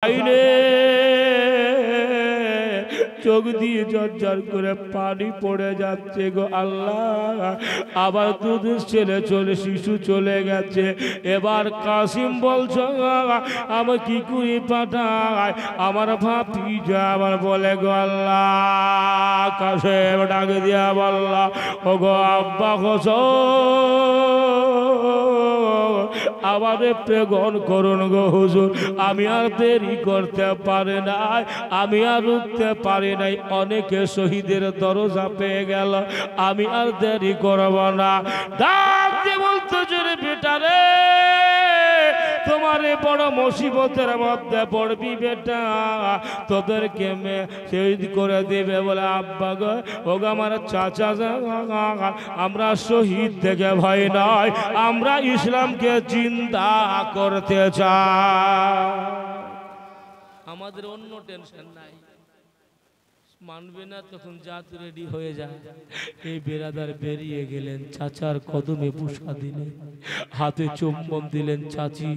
আইনে চোখ দিয়ে ঝরঝর করে পানি পড়ে যাচ্ছে গো আল্লাহ। আবার দুধের ছেলে চলে শিশু চলে গেছে। এবার কাসিম বলছো আমি কি করে পাঠাই, আমার ভাতিজা আবার বলে গো আল্লাহ। কাসিম ডাক দিয়া বললা ও গো আব্বা আমারে প্রেরণ করুন গো হুজুর, আমি আর দেরি করতে পারি নাই, আমি আর রুখতে পারি নাই। অনেকে শহীদের দরজা পেয়ে গেল, আমি আর দেরি করব না। ডাক দিয়ে বলতেছে রে বেটা রে, তোমারে বড় মুসিবতের মধ্যে পড়বি বেটা, তোদেরকে শহীদ করে দিবে বলে। আব্বা গো ও গো আমার চাচা, আমরা শহীদ থেকে ভয় নয়, আমরা ইসলামকে জিন্দা করতে চাই। আমাদের অন্য টেনশন নাই, মানবে না তখন জাত রেডি হয়ে যায়। এই বেরাদার বেরিয়ে গেলেন, চাচার কদমে বুসা দিলেন, হাতে চুম্বন দিলেন, চাচি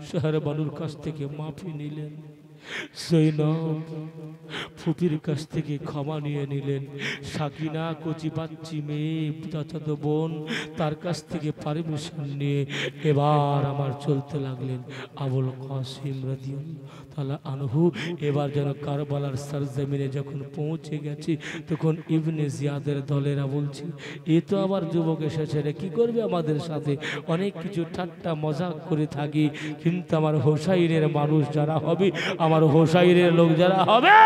শহর বানুর কাছ থেকে মাফি নিলেন, জৈনব ফুপির কাছ থেকে ক্ষমা নিয়ে নিলেন, সাকিনা কচি বাচ্চি মেয়ে চাচাতো বোন তার কাছ থেকে পারমিশন নিয়ে এবার আমার চলতে লাগলেন আবুল কাসিম রাদিয়াল্লাহু তাআলা আনহু। এবার যেন কারবালার সরজমিনে যখন পৌঁছে গেছি তখন ইবনে জিয়াদের দলেরা বলছে এ তো আবার যুবক এসেছে রে, কি করবে আমাদের সাথে, অনেক কিছু ঠাট্টা মজাক করে থাকি, কিন্তু আমার হোসাইনের মানুষ যারা হবে, আমার হোসাইনের লোক যারা হবে,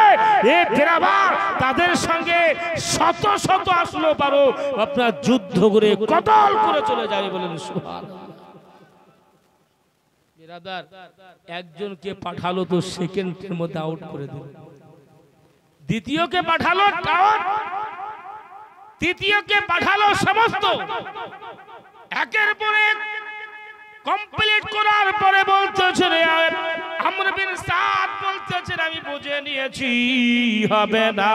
এ ফেরাবার তাদের সঙ্গে শত শত আসলো পারো আপনার যুদ্ধ করে কতল করে চলে যাবে বলেন সুবহানাল্লাহ। বিরাদার একজনকে পাঠালো তো সেকেন্ডের মধ্যে আউট করে দিল, দ্বিতীয়কে পাঠালো আউট, তৃতীয়কে পাঠালো সমস্ত একের পর এক কমপ্লিট করার পরে বলতেছে আমর বিন সাদ বলতেছে আমি বুঝে নিয়েছি হবে না,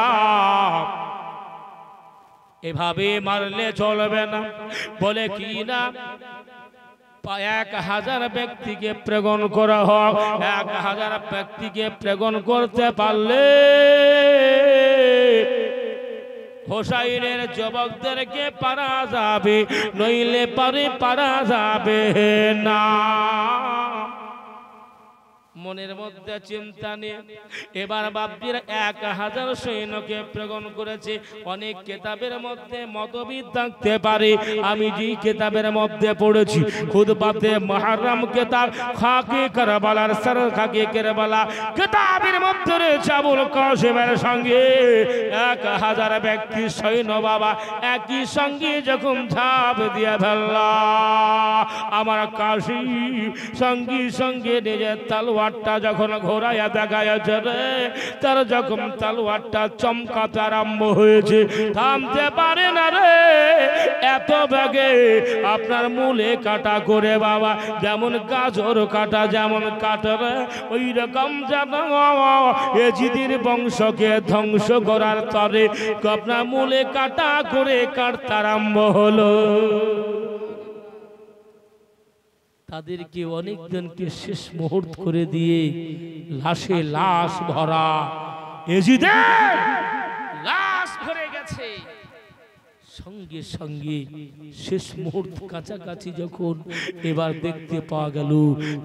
এভাবে মারলে চলবে না। বলে কি না 1000 ব্যক্তিকে প্রেরণ করা হোক, 1000 ব্যক্তিকে প্রেরণ করতে পারলে হোসাইনের যুবকদেরকে পারা যাবে, নইলে পারা যাবে না। মনের মধ্যে চিন্তা নিয়ে এবার বাপজিরা 1000 সৈন্যকে প্রেরণ করেছে। অনেক কিতাবের মধ্যে মতভেদ থাকতে পারে, আমি যে কিতাবের মধ্যে পড়েছি খুতবাতে মুহররম কিতাব খাকে কারবালার সর খাকে কারবালা কিতাবের মধ্যে রয়েছে আবুল কাসিমের সঙ্গে 1000 ব্যক্তি সৈন্য বাবা একই সঙ্গে যখন ঝাঁপ দিয়ে ফেললা, আমার কাশি সঙ্গে সঙ্গে নিজের তলোয়ার যখন ঘোরাইয়া দেখাইছে রে, তার যখন তলোয়ারটা চমকাতে আরম্ভ হয়েছে, থামতে পারে না রে, এত বেগে আপনার মূলে কাটা করে বাবা, যেমন গাজর কাটা যেমন কাটে রে, ওই রকম যেন এজিদের বংশকে ধ্বংস করার তরে আপনার মূলে কাটা করে কাটতে আরম্ভ হলো। তাদেরকে অনেকজনকে শেষ মুহূর্ত করে দিয়ে লাশে লাশ ভরা, এজিদের লাশ ভরে গেছে। সঙ্গে সঙ্গে শেষ মুহূর্ত কাছাকাছি যখন এবার দেখতে পাওয়া গেল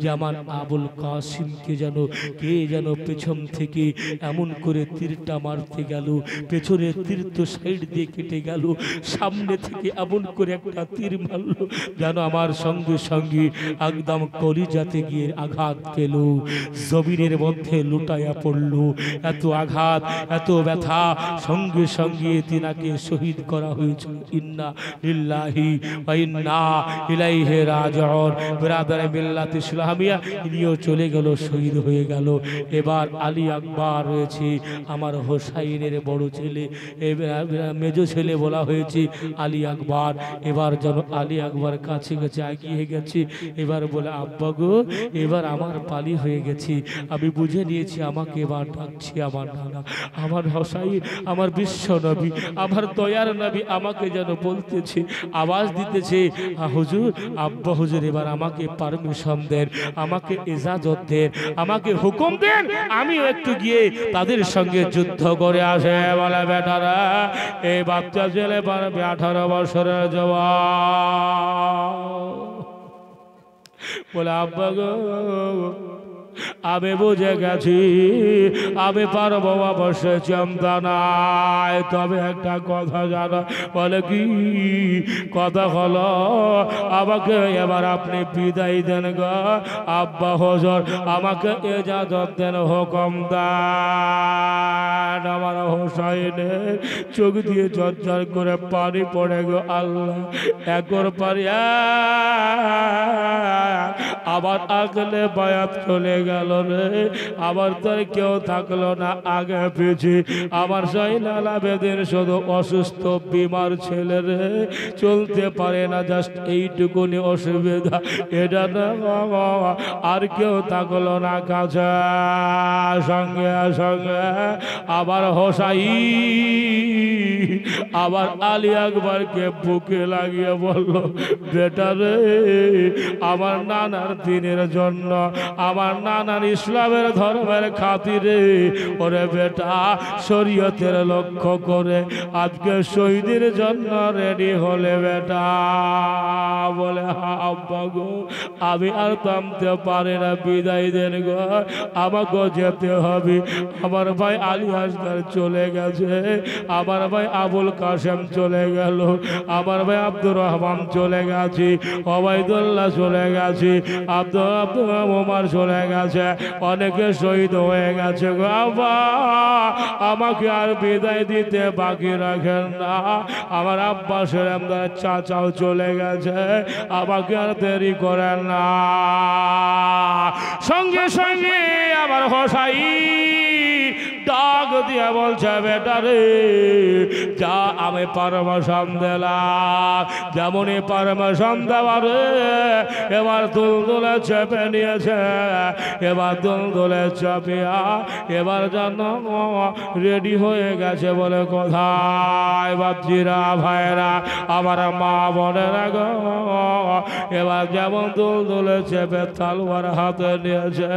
যে আমার আবুল কাসিমকে যেন কে যেন পেছন থেকে এমন করে তীরটা মারতে গেল, পেছনের তীর তো সাইড দিয়ে কেটে গেল, সামনে থেকে এমন করে একটা তীর মারল যেন আমার সঙ্গে সঙ্গে একদম কলিজাতে গিয়ে আঘাত পেল, জমিনের মধ্যে লুটাইয়া পড়ল। এত আঘাত এত ব্যথা, সঙ্গে সঙ্গে তিনাকে শহীদ করা হয়েছে। ইন্না লিল্লাহি ওয়া ইন্না ইলাইহি রাজিউন। ব্রাদারে মিল্লাত ইসলামিয়া ইনিও চলে গেল, শহীদ হয়ে গেল। এবার আলী আকবর রয়েছে আমার হোসাইনের বড় ছেলে, মেজ ছেলে বলা হয়েছে আলী আকবর। এবার যেন আলী আকবর কাছে কাছে এগিয়ে গেছে, এবার বলে আব্বা গো এবার আমার পালি হয়ে গেছে, আমি বুঝে নিয়েছি আমাকে এবার ডাকছি আমার নানা, আমার হোসাইন, আমার বিশ্ব নবী, আমার দয়ার নবী আমাকে আমাকে যেন বলতেছে, আওয়াজ দিতেছে, হুজুর, আব্বা হুজুর এবার আমাকে পারমিশন দেন, আমাকে ইজাজত দেন, আমাকে হুকুম দেন, আমিও একটু গিয়ে তাদের সঙ্গে যুদ্ধ করে আসে। বলে বেটারা, এই বাচ্চা ছেলে পারবে 18 বছরের জওয়ান। বলে আব্বা গো, আমি বুঝে গেছি, আমি পারবো, অবশ্যই চিন্তা নাই, তবে একটা কথা জানো। বলে কি কথা? হলো আমাকে এবার আপনি বিদায় দেন গো আব্বা হুজুর, আমাকে ইজাজত দেন, হুকুম দেন। আমার হোসাইনের চোখ দিয়ে ঝরঝর করে পানি পড়ে গো। আল্লাহ, একর পারিয়া আবার আগলে বায়াত চলে গেল রে, আবার তার কেউ থাকলো না আগে পিছে। আমার জাইনাল আবেদিন শুধু অসুস্থ বিমার ছেলে রে, চলতে পারে না, জাস্ট এইটুকুনি অসুবিধা, এটা না আর কেউ থাকলো না কাছে। সঙ্গে সঙ্গে আবার হোসাই আবার আলী আকবরকে বুকে লাগিয়ে বলল, বেটা রে, আমার নানার দিনের জন্য, আমার নানার ইসলামের ধর্মের খাতিরে, ওরে বেটা, শরীয়তের লক্ষ্য করে আজকে শহীদের জন্য রেডি হলে বেটা। বলে আব্বা গো, আমি আর থামতে পারি না, বিদায় দেন গো, আমাকেও যেতে হবে। আমার ভাই আলী হাসদার চলে গেছে, আমার ভাই আবুল কাসেম চলে গেল, আমার ভাই আব্দুর রহমান চলে গেছে, ওবায়দুল্লাহ চলে গেছে, আব্দুল ওমর চলে গেছে, অনেকে শহীদ হয়ে গেছে গো আব্বা, আমাকে আর বিদায় দিতে বাকি রাখেন না। আমার আব্বা সেরামদার চাচাও চলে গেছে, আমাকে আর দেরি করেন না। সঙ্গে সঙ্গে আমার হোসাই ডাক দিয়া বলছে, বেটা রে, যা আমি পারমিশন দিলাম, যেমনই পারমিশন দেওয়া রে, এবার দুলদুলে চেপে নিয়েছে, এবার দুলদুলে চাপিয়া এবার যেন রেডি হয়ে গেছে। বলে কোথায় বাপজিরা ভাইরা, আমার মা বোনেরা গো, এবার যেমন দুলদুলে চেপে তালওয়ার হাতে নিয়েছে,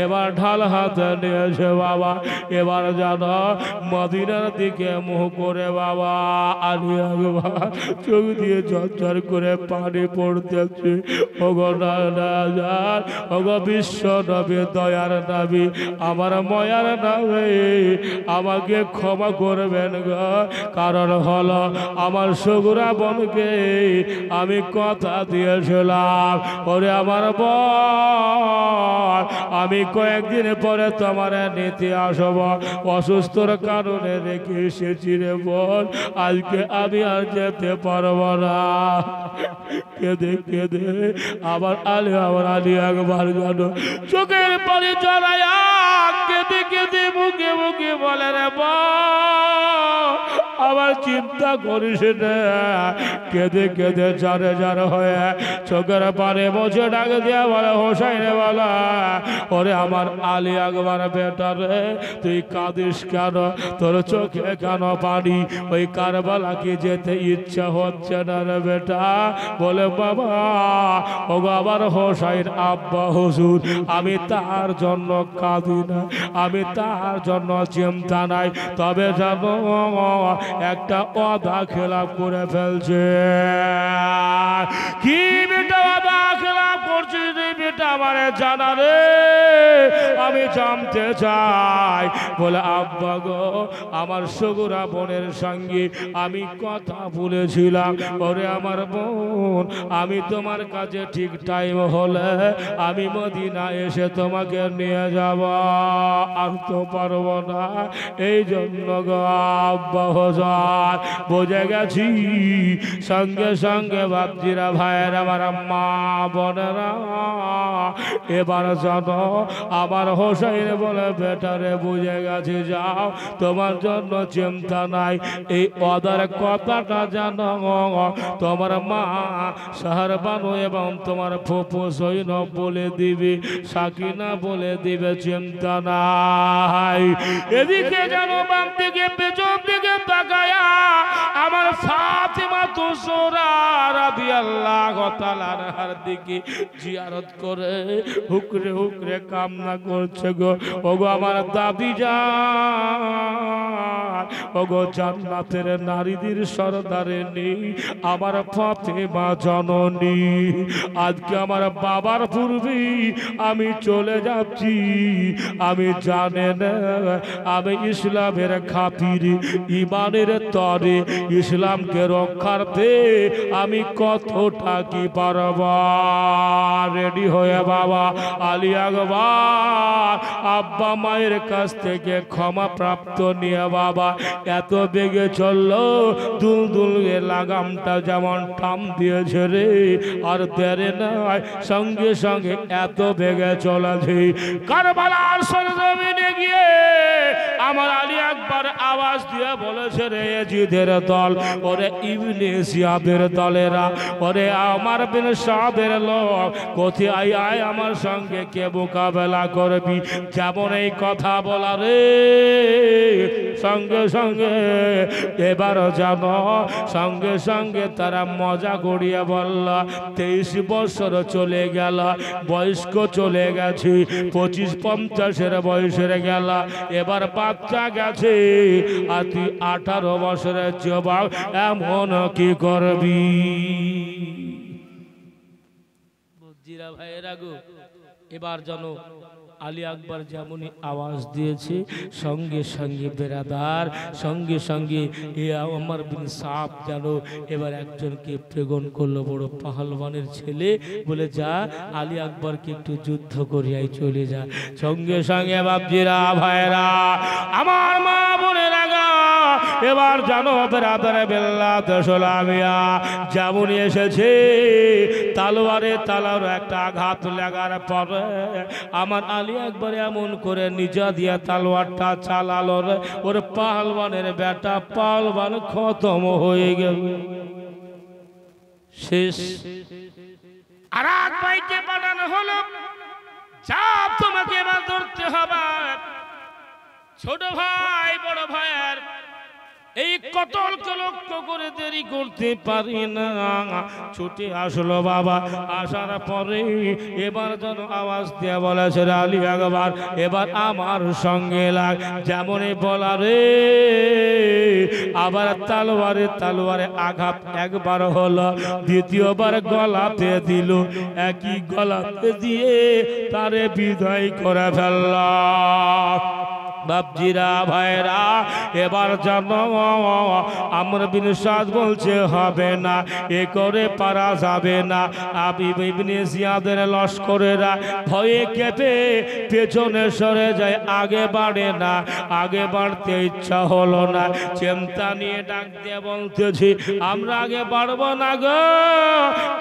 এবার ঢাল হাতে নিয়েছে বাবা, এবার যেন মদিনার দিকে মুখ করে বাবা আলী আকবর চোখ দিয়ে ঝরঝর করে পানি পড়তেছে। ওগো নাজার, ওগো বিশ্ব নবী, দয়ার নবী, আমার ময়ার নবী, আমাকে ক্ষমা করবেন গো, কারণ হলো আমার সগুরা বোনকে আমি কথা দিয়েছিলাম, ওরে আমার বোন, আমি কয়েকদিন পরে তোমার নিতে আসব, অসুস্থর কারণে রেখে এসেছি রে বোন, আজকে আমি আর যেতে পারবো না। কেঁদে কেঁদে আবার আলী আকবর জানো চোখের পানি জড়ায়া কেঁদে কেঁদে মুখে মুখে বলে, রে বোন, আবার চিন্তা করিস না। কেঁদে কেঁদে জারে জার হয়ে চোখের পানি মুছে ডাক দিয়া বলে, হোসাইনে বলা, ওরে আমার আলী আকবর বেটা রে, তুই কাঁদিস কেন? তোর চোখে কেন পানি? ওই কারবালাকে যেতে ইচ্ছা হচ্ছে না রে বেটা? বলে বাবা, ও আবার হোসাইন আব্বা হুজুর, আমি তার জন্য কাঁদি না, আমি তার জন্য চিন্তা নাই, তবে জানো একটা ওয়াদা খেলাপ করে ফেলছে। কি বেটা ওয়াদা খেলাপ করছিস রে বেটা? আমারে জানা রে, আমি জানতে চাই। বলে আব্বা গো, আমার সগুরা বোনের সঙ্গে আমি কথা বলেছিলাম, ওরে আমার বোন, আমি তোমার কাছে ঠিক টাইম হলে আমি মদিনা এসে তোমাকে নিয়ে যাব, আর তো পারবো না, এই জন্য গো আব্বা হুজুর বুঝে গেছি। সঙ্গে সঙ্গে বাপজিরা ভাইয়ের, আমার মা বোনেরা, এবার জানো আমার হোসাইন বলে, বেটারে বুঝে গেছি, যাও, তোমার জন্য চিন্তা নাই। এই ওদের কথাটা জানো তোমার মা শাহরবানু এবং তোমার ফুফু জৈনব বলে দিবে, সাকিনা বলে দিবে, চিন্তা নাই। এদিকে জানো বাম দিকে পেছন দিকে তাকায়া আমার আমার ফাতেমা তুসরা রাদিয়াল্লাহু তাআলা আনহার দিকে জিয়ারত করে হুকরে হুকরে কামনা করছে গো। ওগো আমার দাদি জান, ওগো জান্নাতের নারীদের সরদারিনী আমার ফাতেমা জননী, আজকে আমার বাবার পূর্বে আমি চলে যাচ্ছি। আমি জানে না আমি ইসলামের খাতির ইমানের তরে ইসলামকে রক্ষার্থে আমি কতটা কি পারব। রেডি হয়ে বাবা আলী আকবর আব্বা মায়ের কাছ থেকে ক্ষমা প্রাপ্ত নিয়ে বাবা এত বেগে চললো, দুল দুলকে লাগামটা যেমন টান দিয়েছে রে, আর দেরে নয় সঙ্গে সঙ্গে এত বেগে চলেছে। কারবালার সরজমিনে গিয়ে আমার আলী আকবর আওয়াজ দিয়ে বলেছে রে জিদের দল, ওরে ইবনে জিয়াদের দলেরা, ওরে আমার বিন সাদের লোক, কোথায় আয় আমার সঙ্গে কে মোকাবেলা করবি। যেমন এই কথা বলা রে সঙ্গে সঙ্গে এবার জানো সঙ্গে সঙ্গে তারা মজা করিয়া বলল 23 বছর চলে গেল, বয়স্ক চলে গেছে, 25-50 বয়সের গেল, এবার বাচ্চা গেছে, আর তুই 18 বছরের যুবক, এমন কি করবি। বুঝিরা ভাইয়েরা গো, এবার জানো আলী আকবর যেমনই আওয়াজ দিয়েছে সঙ্গে সঙ্গে বেরাদার সঙ্গে সঙ্গে আমার বিন সাব যেন এবার একজনকে প্রেরণ করলো, বড় পাহলওয়ানের ছেলে, বলে যা আলী আকবরকে একটু যুদ্ধ করিয়াই চলে যা। সঙ্গে সঙ্গে বাপজিরা ভাইরা আমার মা বলে লাগা এবার জানো বেরাদারে বেল্লাত সোলামিয়া যেমনই এসেছে তালোয়ারে তালার একটা আঘাত লাগার পরে আমার আলী একবার এমন করে নিজা দিয়া তালোয়ারটা চালালো রে, ওর পাহলওয়ানের বেটা পাহলওয়ান খতম হয়ে গেল, শেষ। আর এক ভাইকে পাঠানো হলো, চাপ তোমাকে এবার ধরতে হবে। ছোট ভাই বড় ভাইয়ের এই কতলকে লক্ষ্য করে দেরি করতে পারি না, ছুটে আসলো বাবা। আসার পরে এবার যেন আওয়াজ দিয়ে বলেছে আলী আকবর এবার আমার সঙ্গে লাগ। যেমনই বলা রে আবার তালোয়ারে তালোয়ারে আঘাত একবার হলো, দ্বিতীয়বার গলাতে দিল, একই গলাতে দিয়ে তারে বিদায় করে ফেলল। বাপজিরা ভাইরা এবার জানো আমর বিন সাদ বলছে হবে না, এ করে পারা যাবে না। আবু ইবনে জিয়াদের লস্করেরা ভয়ে কেঁপে পেছনে সরে যায়, আগে বাড়ে না, আগে বাড়তে ইচ্ছা হলো না। চিন্তা নিয়ে ডাক দিয়ে বলতেছি আমরা আগে বাড়বো না গো,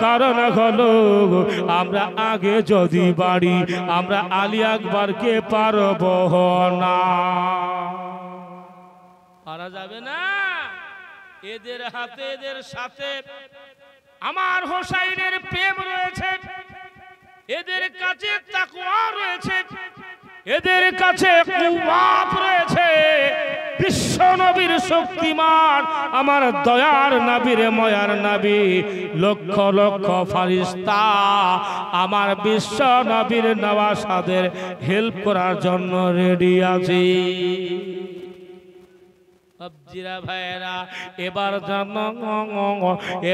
কারণ হলো আমরা আগে যদি বাড়ি আমরা আলী আকবরকে পারবো না, পারা যাবে না। এদের হাতে এদের সাথে আমার হোসাইনের প্রেম রয়েছে, এদের কাছে তাকওয়া রয়েছে, এদের কাছে কুওয়াত রয়েছে। বিশ্ব নবীর শক্তিমান আমার দয়ার নবীর ময়ার নবী, লক্ষ লক্ষ ফেরেশতা আমার বিশ্ব নবীর নওয়াসাদের হেল্প করার জন্য রেডি আছে। বাপজিরা ভাইরা এবার জানো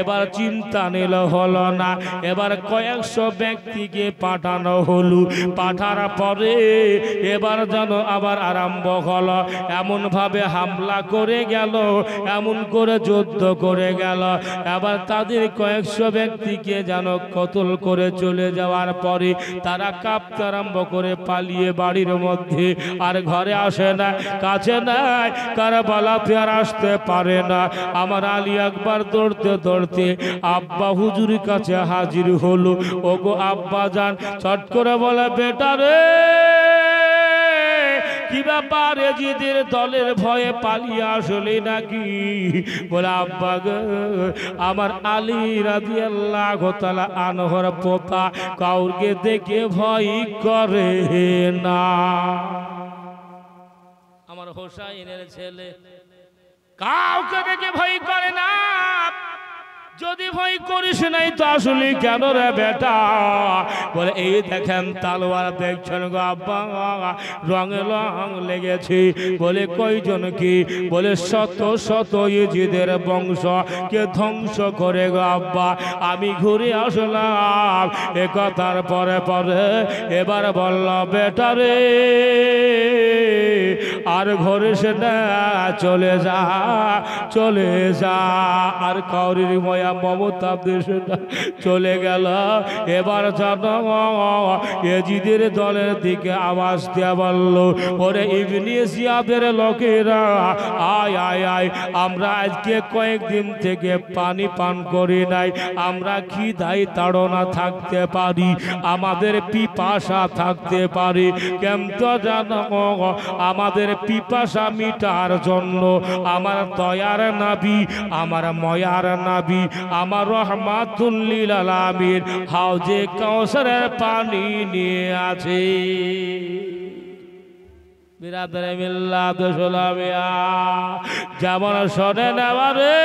এবার চিন্তা নিল হলো না, এবার কয়েকশো ব্যক্তিকে পাঠানো হলো। পাঠার পরে এবার যেন আবার আরম্ভ হলো, এমন ভাবে হামলা করে গেল, এমন করে যুদ্ধ করে গেল। এবার তাদের কয়েকশো ব্যক্তিকে যেন কতল করে চলে যাওয়ার পরে তারা কাঁপতে আরম্ভ করে পালিয়ে বাড়ির মধ্যে, আর ঘরে আসে না, কাছে নাই, কারবালা আর আসতে পারে না। আমার আলী আকবর দৌড়তে দৌড়তে আব্বা হুজুরের কাছে হাজির হলো। ওগো আব্বা জান, চট করে বলে বেটা রে কি ব্যাপার, এজিদের দলের ভয়ে পালিয়ে আসলে নাকি? বলে আব্বা গো আমার আলী রাদিয়াল্লাহু তাআলা আনহর পোতা কাউকে দেখে ভয় করে না। আমার হোসাইনের ছেলে কাউকে দেখে ভয় করে না। যদি ভয় করিস নাই তো আসলে কেন রে বেটা? বলে এই দেখেন তালোয়ার দেখছেন গো আব্বা, রঙে রং লেগেছে। বলে কয়জন কি? বলে শত শত ইজিদের বংশ কে ধ্বংস করে গো আব্বা। আমি ঘুরে আসলাম। এ কথার পরে পরে এবার বলল বেটা রে আর ঘরে সেটা চলে যা, চলে যা। আর কাউরির ময়া মমতা দেশটা চলে গেল। এবার জানো এজিদের দলের দিকে আওয়াজ দেয়া বলল, ওরে ইবনে জিয়াদের লোকেরা আয় আয় আয়, আমরা আজকে কয়েকদিন থেকে পানি পান করি নাই। আমরা খিদায় তাড়না থাকতে পারি, আমাদের পিপাসা থাকতে পারি, কেমন জানো আমাদের পিপাসা মিটার জন্য আমার দয়ার নবী, আমার ময়ার নবী, আমার রহমাতুল লিল আলামিন হাউজে কাউসারের পানি নিয়ে আছে। বিরাদরে মিল্লাত সুলামিয়া যেমন শোনে নেবারে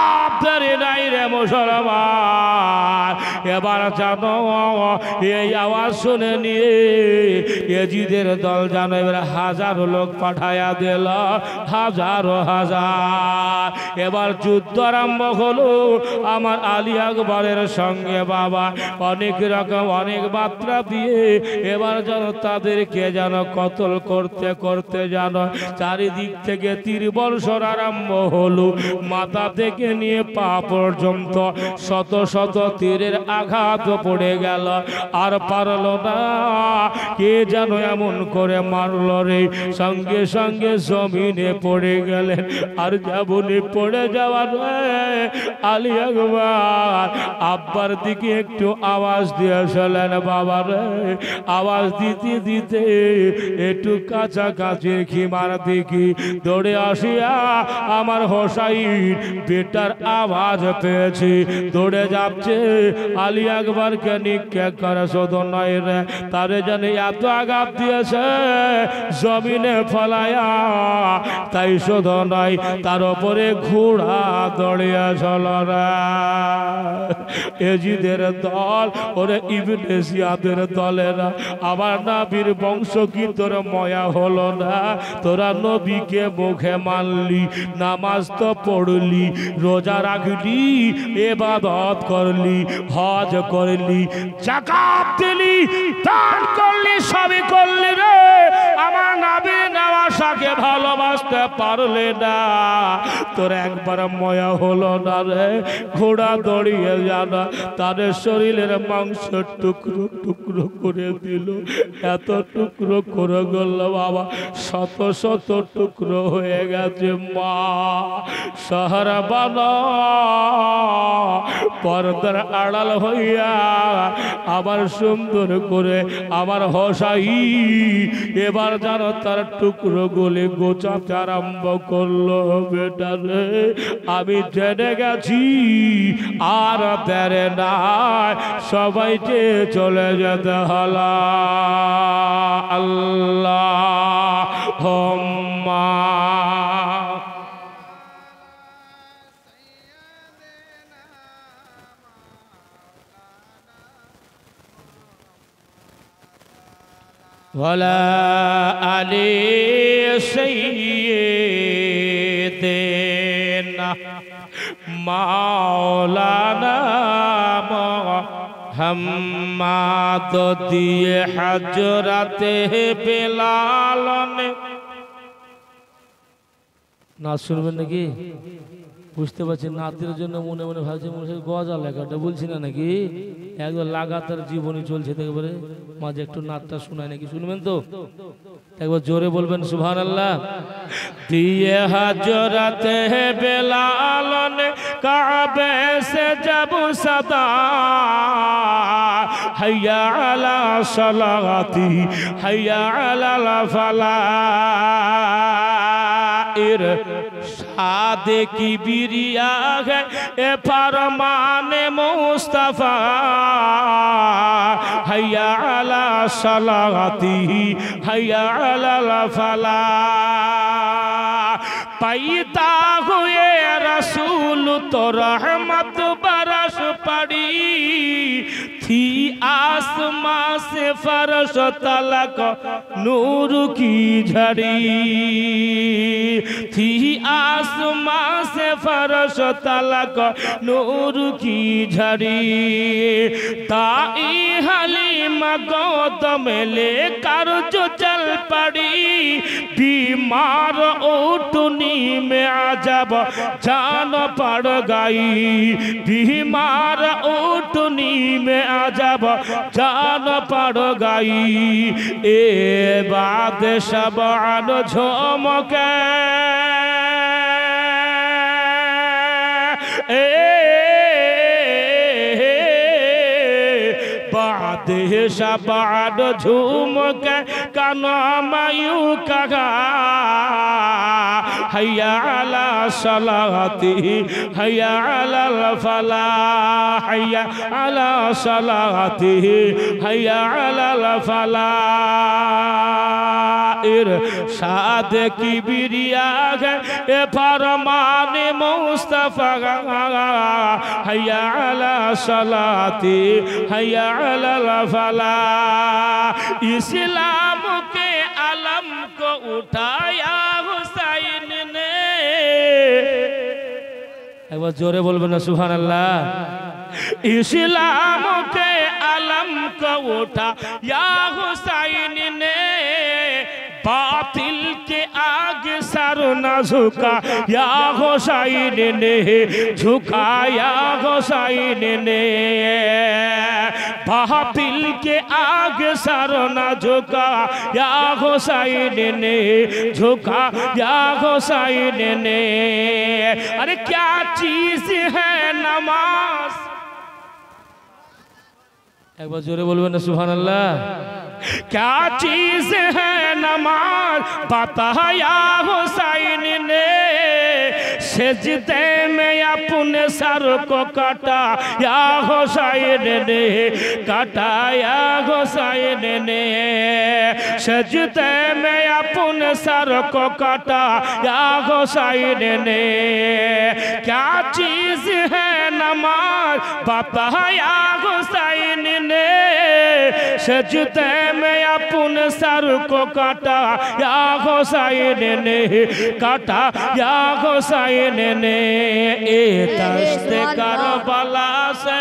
আপনারই নাই রে মুসলমান। এবার জানো এই আওয়াজ শুনে নিয়ে এজিদের দল জানো এবার হাজারো লোক পাঠায়া দিল, হাজারো হাজার। এবার যুদ্ধ আরম্ভ হলো আমার আলী আকবরের সঙ্গে। বাবা অনেক রকম অনেক মাত্রা দিয়ে এবার যেন তাদেরকে যেন কতল করতে করতে যেন চারিদিক থেকে তীর বর্ষণ আরম্ভ হলো। মাথা থেকে নিয়ে পা পর্যন্ত শত শত তীরের আঘাত পড়ে গেল। আর পারল না, কে যেন এমন করে মারল রে, সঙ্গে সঙ্গে জমিনে পড়ে গেলেন। আর যেমনই পড়ে যাওয়ার আলী আকবর আব্বার দিকে একটু আওয়াজ দিয়েছিলেন। বাবা রে আওয়াজ দিতে দিতে একটু কাছাকাছি খিমার দিকে দৌড়ে আসিয়া আমার হোসাইন বেটার আওয়াজ পেয়েছি, দৌড়ে যাচ্ছে। আলী আকবরকে নিক্ষেপ করে শুধু নয় রে, তারে জানে এত আঘাত দিয়েছে জমিনে ফলায়া, তাই শুধু নয় তার উপরে ঘোড়া দৌড়িয়া চল রে। এজিদের দল ওরে ইবনে জিয়াদের দলেরা আমার নবীর বংশ কি তোর ময়া হলো না? তোরা নবীকে মুখে মানলি, নামাজ তো পড়লি, রোজা রাখলি, ইবাদত করলি, হজ করলি, যাকাত দিলি, দান করলি, সবই করলি রে, আমার নবী নওয়াসাকে ভালোবাসতে পারলে না। তোর একবার ময়া হলো না রে? ঘোড়া দৌড়িয়ে জানা তাদের শরীরের মাংস টুকরো টুকরো করে দিল। এত টুকরো করে গেল বাবা, শত শত টুকরো হয়ে গেছে। মা সাহারা বানা পর্দার আড়াল হইয়া আবার সুন্দর করে আমার হোসাই এবার যেন তার টুকরো গুলি গোছাতে আরম্ভ করলো। বেটা রে আমি জেনে গেছি আর দেরে নাই, সবাইকে চলে যেতে হলো। আল্লাহুম্মা ওয়ালা আলি সাইয়্যিদিনা মাওলানা মুহাম্মদ দিয়ে হযরতে বেলাল নে। না শুনবেন নাকি? বুঝতে পারছেন নাতির জন্য মনে মনে ভাবছে মনে গজা লেখাটা বলছি না নাকি? একবার লাগাতার জীবনী চলছে, একেবারে মাঝে একটু নাতটা শোনায় নাকি? শুনবেন তো? একবার জোরে বলবেন সুবহানাল্লাহ। দিয়ে হযরতে বেলাল নে কাবে সে জব সদা হাইয়া আলা সালাতি হাইয়া আলা ফালাহ सादे की बिरिया है ए फरमाने मुस्तफा हैया अला सलाती हैया अला फला पैदा हुए रसूल तो रहमत बरस पड़ी थी आसमां से फर्श तलक नूर की झड़ी थी आसमां से फर्श तलक नूर की झड़ी ताई हलीमा गोद में लेकर जो चल पड़ी बीमार ऊँटनी में अजब जान पड़ गई बीमार ऊँटनी में अजब जान पड़ गई ए बाद शबान झोंके शबान झूम के काना मायू कहा हैया अला सलाती हैया अला फला हैया अला सलाती हैया अला फला इरशाद की बिरिया है ए फरमाने मुस्तफा हैया अला सलाती हैया अला फला इस्लाम के अलम को उठाया हुसैन ने एक बार जोरे बोलबे ना सुभान अल्लाह इस्लाम के अलम को उठाया हुसैन ने बातिल के आगे सर न झुका या हुसैन ने झुकाया हुसैन ने बातिल के आगे सर न झुका या हुसैन ने झुका या हुसैन ने अरे क्या चीज है नमाज एक बार जोरे बोलबे ना सुभान अल्लाह क्या चीज है नमाज बताया हुसैन ने सजदे में अपने सर को काटा या हुसैन ने काटाया हुसैन ने सजदे में अपने सर को काटा या हुसैन ने क्या चीज है नमाज बताया हुसैन ने सजदे में अपने सर को काटा या हुसैन ने काटा या हुसैन ने ए दश्त करबला से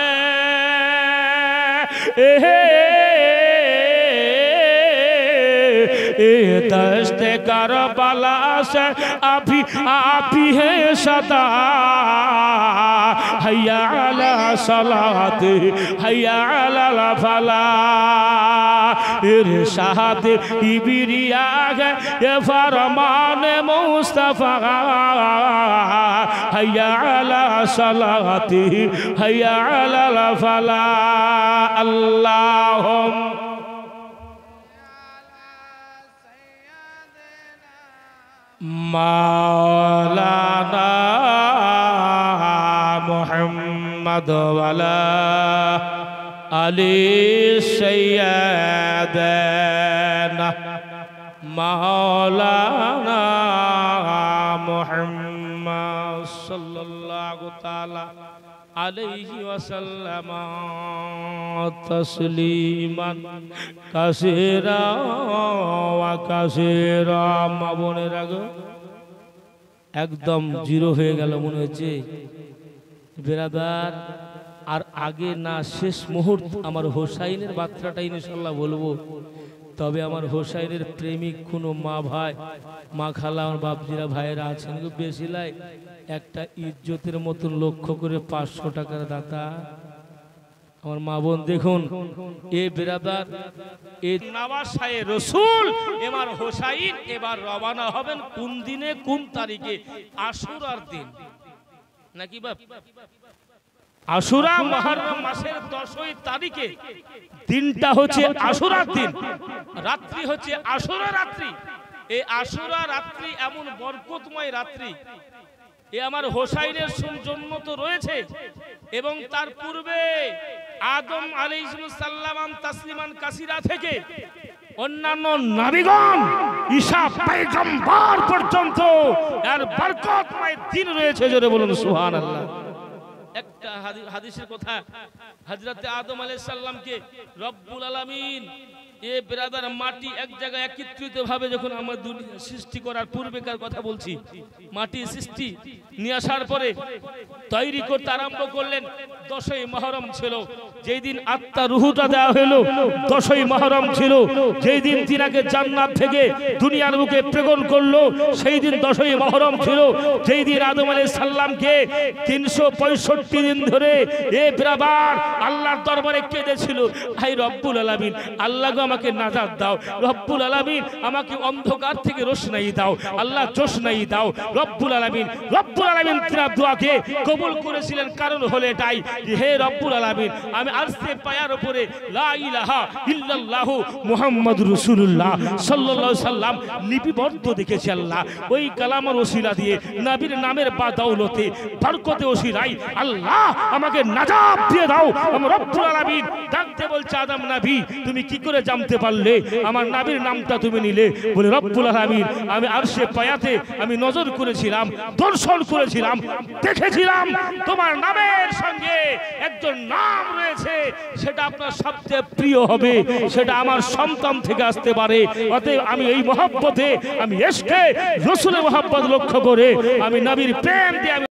दश्त करबला से अभी आप ही है सदा हैया अला सलात हैया अला फला इरशाद इबरिया है ये फरमान मुस्तफा हैया अला सलात हैया अला फला अल्लाहुम्मा मौलाना मुहम्मद वाला अली सैयदना मौलाना मुहम्मद सल्लल्लाहु ताला अलैहि वसल्लम तस्लीमान कासीरा व कासीरा मा बोनेरा गो एकदम জিরো হয়ে গেল মনে হচ্ছে बिरादार আর আগে না শেষ মুহূর্ত আমার হোসাইনের বার্তাটা ইনশাআল্লাহ বলবো তবে আমার হোসাইনের প্রেমিক কোনো মা ভাই মা খালা আমার বাপজিরা ভাইরা আছেন গো বেশি লাই একটা ইজ্জতের মতন লক্ষ্য করে 500 টাকার দাতা আমার মা বোন দেখুন এ বিরাদার এ নওয়াসায়ে রাসূল এবার হোসাইন এবার রওনা হবেন কোন দিনে কোন তারিখে আশুরার দিন নাকি বাপ আশুরা মুহররম মাসের 10 তারিখে দিনটা হচ্ছে আশুরার দিন রাত্রি হচ্ছে আশুরা রাত্রি এই আশুরা রাত্রি এমন বরকতময় রাত্রি এ আমার হোসাইনের জন্ম তো রয়েছে, এবং তার পূর্বে আদম আলাইহিস সালাম তাসলিমান কাসিরা থেকে অন্যান্য নবীগণ ঈসা পয়গম্বর পর্যন্ত এর বরকতময় দিন রয়েছে। জোরে বলুন সুবহানাল্লাহ। একটা হাদিসের কথা, হযরতে আদম আলাইহিস সালামকে রব্বুল আলামিন এ ব্রাদার মাটি এক জায়গায় একত্রিত ভাবে যখন আমার দুনিয়া সৃষ্টি করার পূর্বেকার কথা বলছি, মাটি সৃষ্টি নিয়ে আসার পরে তৈরি করতে আরম্ভ করলেন। 10ই মুহররম ছিল যেই দিন আত্মা রূহটা দেওয়া হলো, 10ই মুহররম ছিল যেই দিন তিনাকে জান্নাত থেকে দুনিয়ার বুকে প্রেরণ করলো, সেই দিন 10ই মুহররম ছিল যেই দিন আদম আলাইহিস সালামকে 365 দিন ধরে এ ব্রাদার আল্লাহর দরবারে কেঁদেছিল, হায় রব্বুল আলামিন, আল্লাহ আমাকে নাজাত দাও, রব্বুল আলামিন আমাকে অন্ধকার থেকে রোশনাই দাও, আল্লাহ রোশনাই দাও রব্বুল আলামিন। রব্বুল আলামিন তার দোয়াকে কবুল করেছিলেন, কারণ হলো এটাই যে হে রব্বুল আলামিন, আমি আরশে পায়ার উপরে লা ইলাহা ইল্লাল্লাহ মুহাম্মাদুর রাসূলুল্লাহ সাল্লাল্লাহু আলাইহি সাল্লাম লিপিবদ্ধ দেখেছি। আল্লাহ ওই কালামের ওসিলা দিয়ে নবীর নামের বাদৌলতে বরকতে ওসিলাই আল্লাহ আমাকে নাজাত দিয়ে দাও। আমি রব্বুল আলামিন ডাকতে বলছে, আদম নবী তুমি কি করে জানতে পারলে আমার নবীর নামটা তুমি নিলে? বলে রব্বুল আলামিন আমি আরশে পায়াতে আমি নজর করেছিলাম, দর্শন করেছিলাম, দেখেছিলাম তোমার নামের সঙ্গে একজন নাম রয়েছে, সেটা আপনার সবচেয়ে প্রিয় হবে, সেটা আমার সন্তান থেকে আসতে পারে। অতএব আমি এই মহব্বতে, আমি ইশকে রাসূলের মহব্বত লক্ষ্য করে আমি নবীর প্রেম দিয়ে